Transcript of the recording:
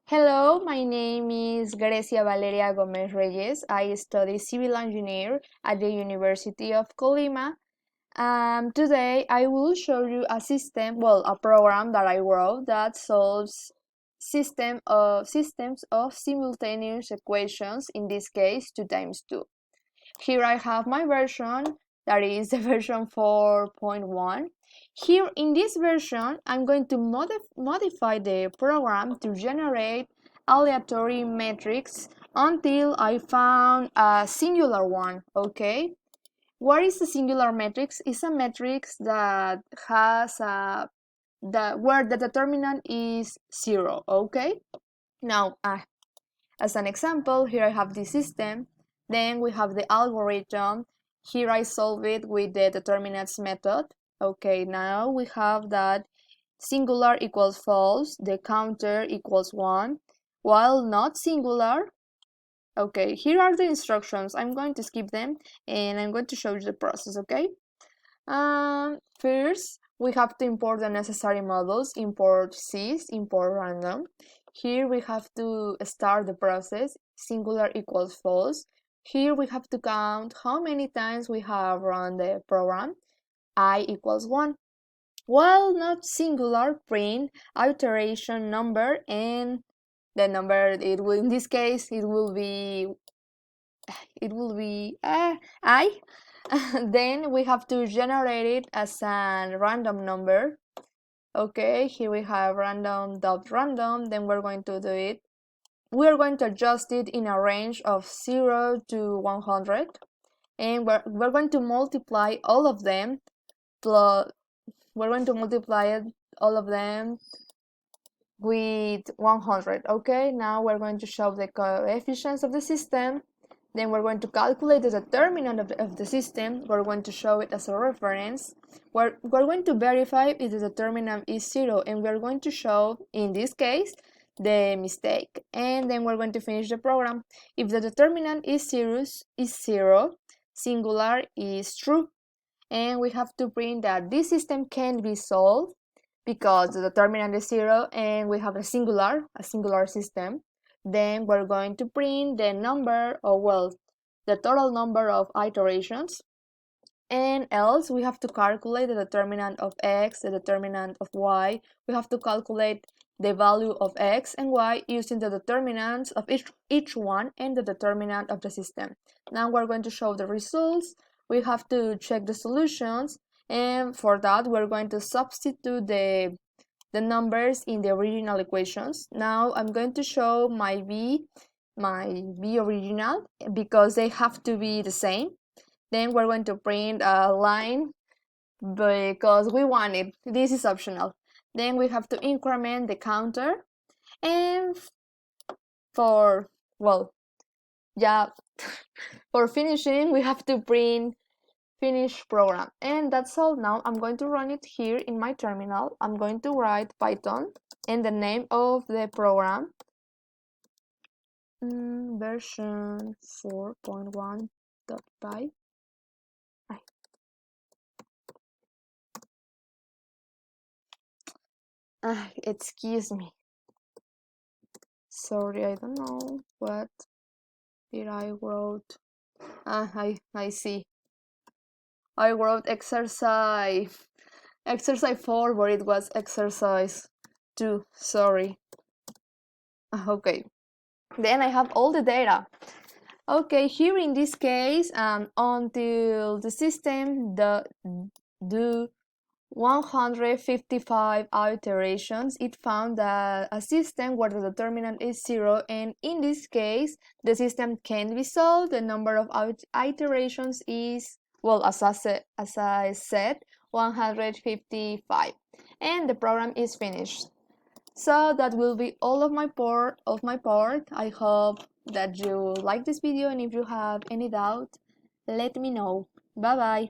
Hello, my name is Grecia Valeria Gomez Reyes. I study civil engineer at the University of Colima. Today I will show you a program that I wrote that solves systems of simultaneous equations, in this case 2 times 2. Here I have my version, that is the version 4.1. Here in this version, I'm going to modify the program to generate aleatory metrics until I found a singular one, okay? What is a singular matrix? It's a matrix that has where the determinant is 0, okay? Now, as an example, here I have the system, then we have the algorithm. Here I solve it with the determinants method. Okay, now we have that singular equals false, the counter equals 1, while not singular. Okay, here are the instructions. I'm going to skip them and I'm going to show you the process, okay? First, we have to import the necessary models, import sys, import random. Here we have to start the process, singular equals false. Here we have to count how many times we have run the program, I equals 1. While not singular, print iteration number, and the number, in this case it will be I. Then we have to generate it as a random number. Okay, here we have random.random. Then we're going to do it. We are going to adjust it in a range of 0 to 100, and we're going to multiply all of them. We're going to multiply all of them with 100. Okay, now we're going to show the coefficients of the system. Then we're going to calculate the determinant of the system. We're going to show it as a reference. We're going to verify if the determinant is 0, and we're going to show, in this case, the mistake. And then we're going to finish the program. If the determinant is 0, singular is true. And we have to print that this system can be solved because the determinant is 0 and we have a singular system. Then we're going to print the number, the total number of iterations. And else we have to calculate the determinant of x, the determinant of y. We have to calculate the value of x and y using the determinants of each one and the determinant of the system. Now we're going to show the results. We have to check the solutions, and for that we're going to substitute the numbers in the original equations. Now I'm going to show my b original because they have to be the same. Then we're going to print a line because we want it. This is optional. Then we have to increment the counter, and for finishing we have to print finish program. And that's all. Now I'm going to run it here in my terminal. I'm going to write Python and the name of the program, version 4.1.py. Excuse me. Sorry, I don't know what did I wrote. I see. I wrote exercise 4, but it was exercise 2. Sorry. Okay. Then I have all the data. Okay, here in this case, until the system do 155 iterations, it found a system where the determinant is 0, and in this case the system can be solved. The number of iterations is, as I said, 155, and the program is finished. So that will be all of my part. I hope that you like this video, and if you have any doubt, let me know. Bye bye.